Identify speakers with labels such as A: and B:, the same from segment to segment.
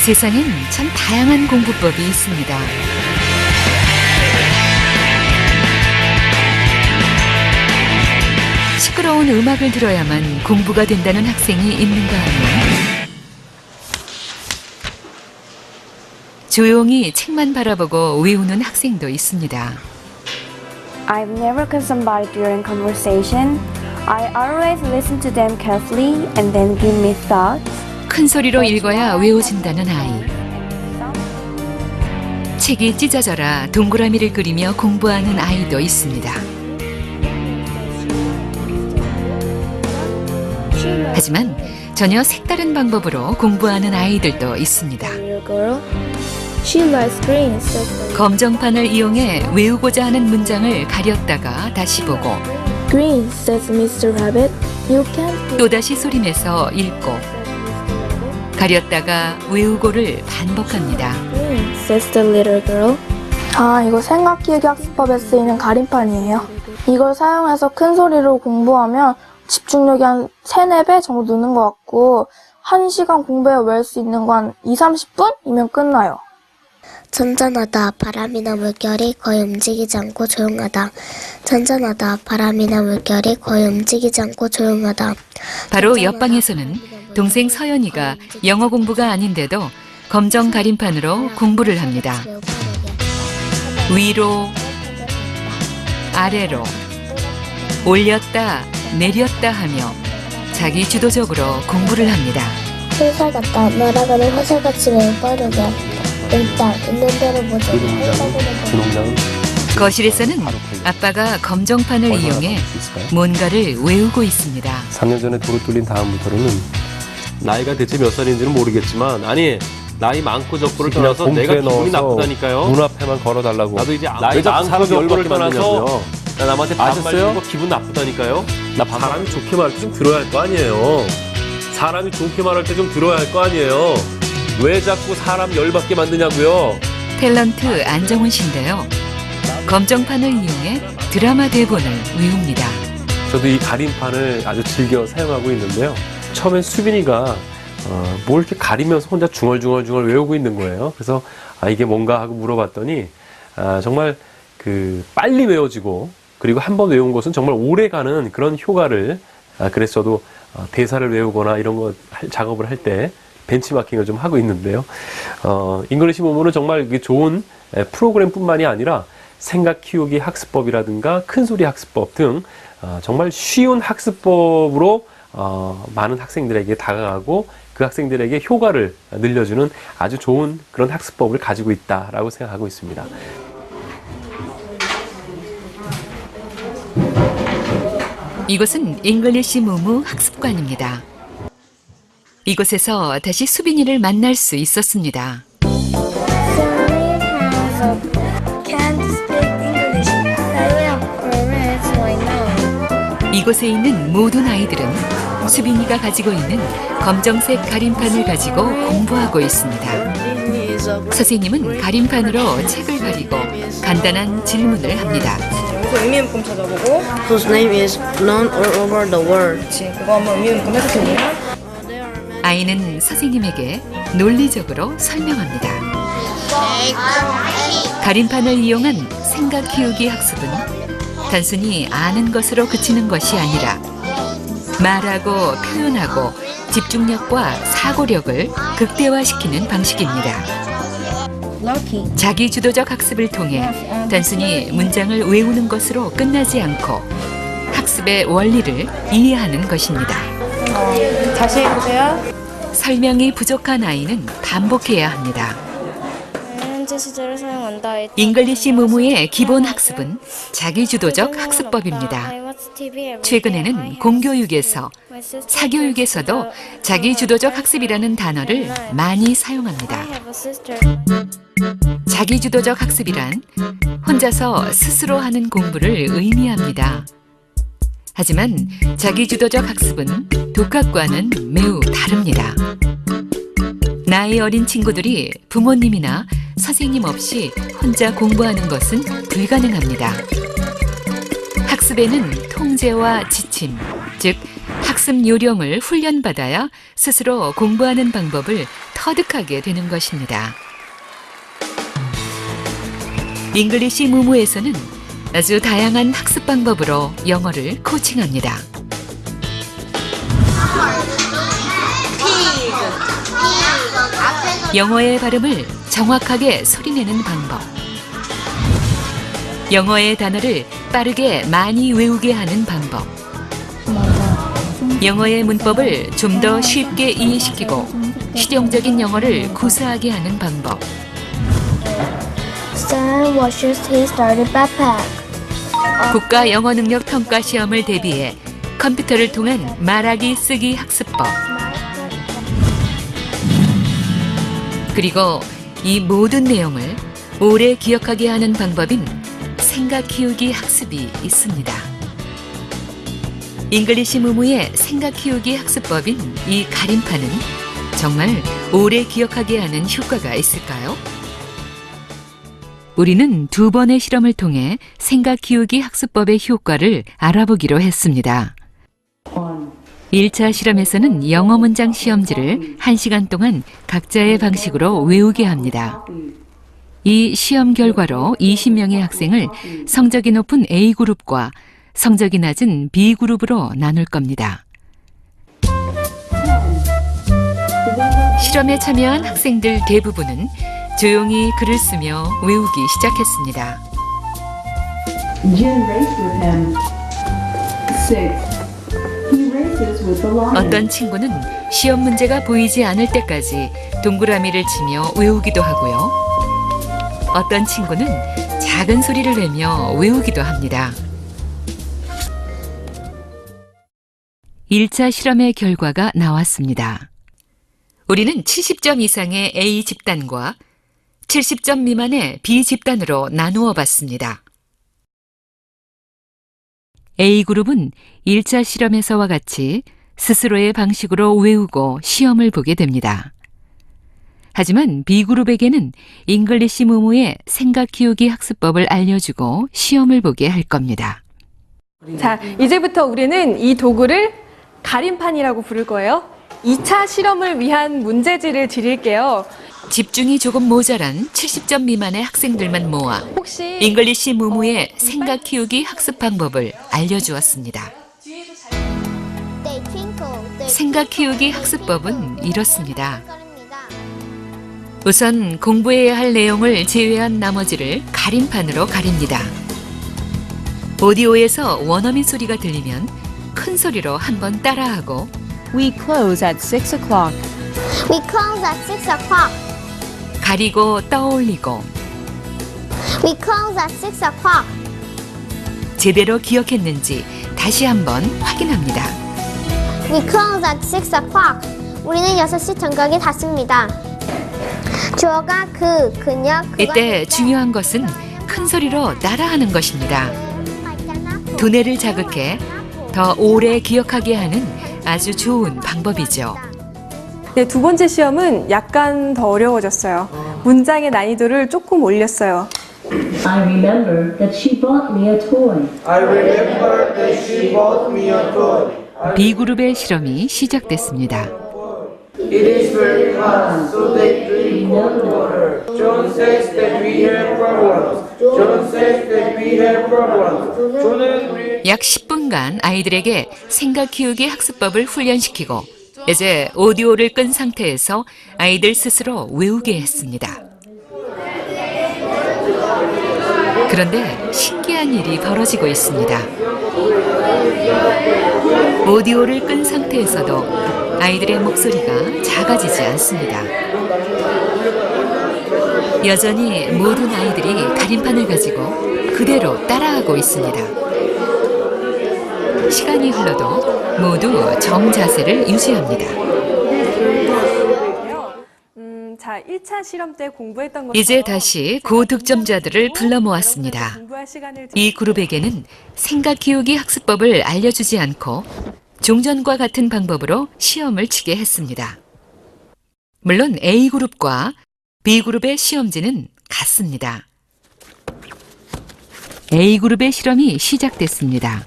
A: 세상엔 참 다양한 공부법이 있습니다. 시끄러운 음악을 들어야만 공부가 된다는 학생이 있는가 하면 조용히 책만 바라보고 외우는 학생도 있습니다.
B: I've never cut somebody during conversation. I always listen to them carefully and then give me thoughts.
A: 큰 소리로 읽어야 외워진다는 아이. 책이 찢어져라 동그라미를 그리며 공부하는 아이도 있습니다. 하지만 전혀 색다른 방법으로 공부하는 아이들도 있습니다. 검정판을 이용해 외우고자 하는 문장을 가렸다가 다시 보고
C: Green, says Mr. Rabbit. You can't.
A: 또다시 소리내서 읽고 가렸다가 외우고를 반복합니다.
C: Green, says the little girl. 아, 이거 생각기억이 학습법에 쓰이는 가림판이에요. 이걸 사용해서 큰 소리로 공부하면 집중력이 한 3-4배 정도 느는 것 같고 1시간 공부해 외울 수 있는 거 한 20-30분이면 끝나요.
D: 잔잔하다. 바람이나 물결이 거의 움직이지 않고 조용하다. 잔잔하다. 바람이나 물결이 거의 움직이지 않고 조용하다.
A: 바로 옆방에서는 동생 서연이가 영어 공부가 아닌데도 검정 가림판으로 공부를 합니다. 위로, 아래로, 올렸다, 내렸다 하며 자기 주도적으로 공부를 합니다.
D: 회사 갔다. 날아가는 화살같이 매우 빠르게. 일단 있는 대로 보자.
A: 거실에서는 아빠가 검정판을 이용해 뭔가를 외우고 있습니다.
E: 3년 전에 도로 뚫린 다음부터는 나이가 대체 몇 살인지는 모르겠지만 아니 나이 많고 적고를 떠나서 내가 기분이 나쁘다니까요. 문 앞에만 걸어달라고. 나도 이제 나이 많고 적고를 떠나서 남한테 반말 거 기분 나쁘다니까요. 사람이 좋게 말할 때 좀 들어야 할 거 아니에요. 사람이 좋게 말할 때 좀 들어야 할 거 아니에요. 왜 자꾸 사람 열받게 만드냐고요.
A: 탤런트 안정훈 씨인데요. 검정판을 이용해 드라마 대본을 외웁니다.
E: 저도 이 가림판을 아주 즐겨 사용하고 있는데요. 처음엔 수빈이가 뭘 이렇게 가리면서 혼자 중얼중얼 외우고 있는 거예요. 그래서 이게 뭔가 하고 물어봤더니 정말 그 빨리 외워지고 그리고 한 번 외운 것은 정말 오래가는 그런 효과를 그래서 저도 대사를 외우거나 이런 거 작업을 할 때 벤치마킹을 좀 하고 있는데요. 잉글리시 모모는 정말 좋은 프로그램뿐만이 아니라 생각 키우기 학습법이라든가 큰소리 학습법 등 정말 쉬운 학습법으로 많은 학생들에게 다가가고 그 학생들에게 효과를 늘려주는 아주 좋은 그런 학습법을 가지고 있다라고 생각하고 있습니다.
A: 이곳은 잉글리시 무무 학습관입니다. 이곳에서 다시 수빈이를 만날 수 있었습니다. 이곳에 있는 모든 아이들은 수빈이가 가지고 있는 검정색 가림판을 가지고 공부하고 있습니다. 선생님은 가림판으로 책을 가리고 간단한 질문을 합니다.
F: 의미 문구 찾아보고 Whose name is known all over the world. 그치, 그거 한번 의미 문구 해석해보면
A: 아이는 선생님에게 논리적으로 설명합니다. 가림판을 이용한 생각 키우기 학습은 단순히 아는 것으로 그치는 것이 아니라 말하고 표현하고 집중력과 사고력을 극대화시키는 방식입니다. 자기주도적 학습을 통해 단순히 문장을 외우는 것으로 끝나지 않고 학습의 원리를 이해하는 것입니다.
F: 다시 해보세요.
A: 설명이 부족한 아이는 반복해야 합니다.
D: 현재 시제를 사용한다.
A: 잉글리시 무무의 기본 학습은 자기주도적 학습법입니다. 최근에는 공교육에서, 사교육에서도 자기주도적 학습이라는 단어를 많이 사용합니다. 자기주도적 학습이란 혼자서 스스로 하는 공부를 의미합니다. 하지만 자기주도적 학습은 독학과는 매우 다릅니다. 나이 어린 친구들이 부모님이나 선생님 없이 혼자 공부하는 것은 불가능합니다. 학습에는 통제와 지침, 즉 학습 요령을 훈련받아야 스스로 공부하는 방법을 터득하게 되는 것입니다. 잉글리시 무무에서는 아주 다양한 학습 방법으로 영어를 코칭합니다. 영어의 발음을 정확하게 소리내는 방법. 영어의 단어를 빠르게 많이 외우게 하는 방법. 영어의 문법을 좀 더 쉽게 이해시키고 실용적인 영어를 구사하게 하는 방법.
C: Sam washes his dirty backpack.
A: 국가 영어 능력 평가 시험을 대비해 컴퓨터를 통한 말하기 쓰기 학습법. 그리고 이 모든 내용을 오래 기억하게 하는 방법인 생각 키우기 학습이 있습니다. 잉글리시 무무의 생각 키우기 학습법인 이 가림판은 정말 오래 기억하게 하는 효과가 있을까요? 우리는 2번의 실험을 통해 생각 키우기 학습법의 효과를 알아보기로 했습니다. 1차 실험에서는 영어 문장 시험지를 1시간 동안 각자의 방식으로 외우게 합니다. 이 시험 결과로 20명의 학생을 성적이 높은 A그룹과 성적이 낮은 B그룹으로 나눌 겁니다. 실험에 참여한 학생들 대부분은 조용히 글을 쓰며 외우기 시작했습니다.
G: Jin raced with him. 6. He races with the lion.
A: 어떤 친구는 시험 문제가 보이지 않을 때까지 동그라미를 치며 외우기도 하고요. 어떤 친구는 작은 소리를 내며 외우기도 합니다. 1차 실험의 결과가 나왔습니다. 우리는 70점 이상의 A 집단과 70점 미만의 B 집단으로 나누어 봤습니다. A그룹은 1차 실험에서와 같이 스스로의 방식으로 외우고 시험을 보게 됩니다. 하지만 B그룹에게는 잉글리시 무무의 생각 키우기 학습법을 알려주고 시험을 보게 할 겁니다.
H: 자, 이제부터 우리는 이 도구를 가림판이라고 부를 거예요. 2차 실험을 위한 문제지를 드릴게요.
A: 집중이 조금 모자란 70점 미만의 학생들만 모아
H: 혹시
A: 잉글리시 무무의 생각 키우기 학습 방법을 알려주었습니다. 생각 키우기 학습법은 이렇습니다. 우선 공부해야 할 내용을 제외한 나머지를 가림판으로 가립니다. 오디오에서 원어민 소리가 들리면 큰 소리로 한번 따라하고
I: We close at 6 o'clock.
D: We close at 6 o'clock.
A: 가리고 떠올리고
D: We close at 6 o'clock.
A: 제대로 기억했는지 다시 한번 확인합니다.
D: We close at 6 o'clock. 우리는 6시 정각에 닫습니다. 주어가 그녀, 그건
A: 이때 중요한 것은 큰 소리로 따라하는 것입니다. 두뇌를 자극해 더 오래 기억하게 하는 아주 좋은 방법이죠.
H: 네, 두 번째 시험은 약간 더 어려워졌어요. 문장의 난이도를 조금 올렸어요.
G: I remember that she bought me a toy.
A: B그룹의 실험이 시작됐습니다.
J: It is very hot, so they drink cold water. John says that we have problems. John says that we have problems. 저는 우리
A: 약 10분간 아이들에게 생각 키우기 학습법을 훈련시키고 이제 오디오를 끈 상태에서 아이들 스스로 외우게 했습니다. 그런데 신기한 일이 벌어지고 있습니다. 오디오를 끈 상태에서도 아이들의 목소리가 작아지지 않습니다. 여전히 모든 아이들이 가림판을 가지고 그대로 따라하고 있습니다. 시간이 흘러도 모두 정자세를 유지합니다.
H: 자, 1차 실험 때 공부했던 것
A: 이제 다시 고득점자들을 불러 모았습니다.
H: 공부할 시간을
A: 이 그룹에게는 생각 키우기 학습법을 알려주지 않고 종전과 같은 방법으로 시험을 치게 했습니다. 물론 A그룹과 B그룹의 시험지는 같습니다. A그룹의 실험이 시작됐습니다.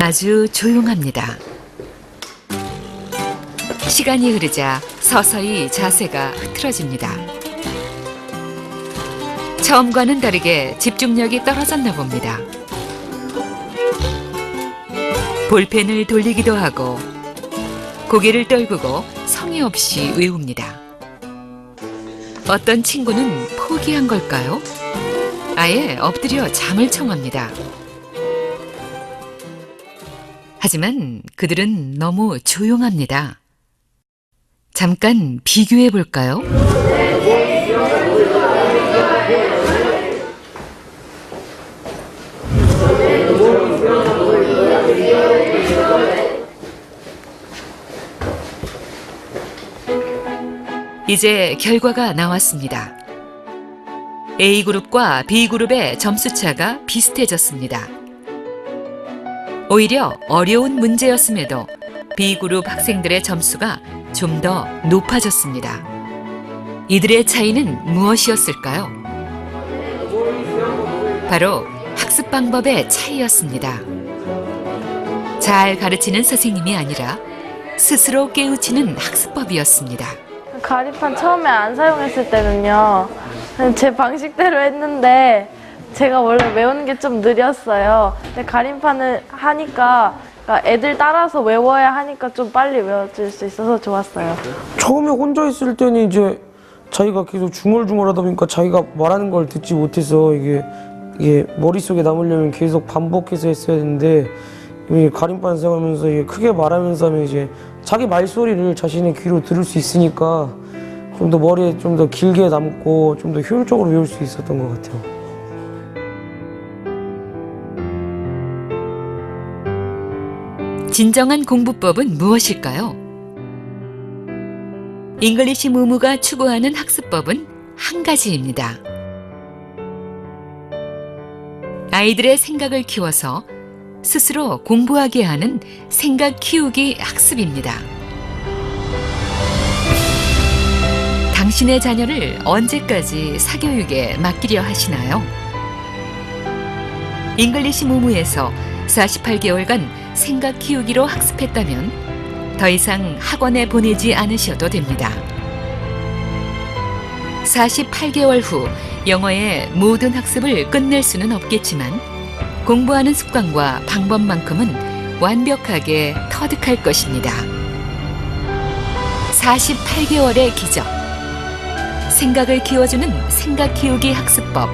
A: 아주 조용합니다. 시간이 흐르자 서서히 자세가 흐트러집니다. 처음과는 다르게 집중력이 떨어졌나 봅니다. 볼펜을 돌리기도 하고 고개를 떨구고 성의 없이 외웁니다. 어떤 친구는 포기한 걸까요? 아예 엎드려 잠을 청합니다. 하지만 그들은 너무 조용합니다. 잠깐 비교해 볼까요? 이제 결과가 나왔습니다. A그룹과 B그룹의 점수차가 비슷해졌습니다. 오히려 어려운 문제였음에도 B그룹 학생들의 점수가 좀 더 높아졌습니다. 이들의 차이는 무엇이었을까요? 바로 학습 방법의 차이였습니다. 잘 가르치는 선생님이 아니라 스스로 깨우치는 학습법이었습니다.
C: 가림판 처음에 안 사용했을 때는요, 제 방식대로 했는데 제가 원래 외우는 게 좀 느렸어요. 근데 가림판을 하니까 그러니까 애들 따라서 외워야 하니까 좀 빨리 외워질 수 있어서 좋았어요.
J: 처음에 혼자 있을 때는 이제 자기가 계속 중얼중얼하다 보니까 자기가 말하는 걸 듣지 못해서 이게 머릿속에 남으려면 계속 반복해서 했어야 되는데, 이 가림판 사용하면서 이게 크게 말하면서 하면 이제 자기 말소리를 자신의 귀로 들을 수 있으니까 좀 더 머리에 좀 더 길게 남고 좀 더 효율적으로 외울 수 있었던 것 같아요.
A: 진정한 공부법은 무엇일까요? 잉글리시 무무가 추구하는 학습법은 한 가지입니다. 아이들의 생각을 키워서 스스로 공부하게 하는 생각 키우기 학습입니다. 당신의 자녀를 언제까지 사교육에 맡기려 하시나요? 잉글리시 무무에서 48개월간 생각 키우기로 학습했다면 더 이상 학원에 보내지 않으셔도 됩니다. 48개월 후 영어의 모든 학습을 끝낼 수는 없겠지만 공부하는 습관과 방법만큼은 완벽하게 터득할 것입니다. 48개월의 기적. 생각을 키워주는 생각 키우기 학습법.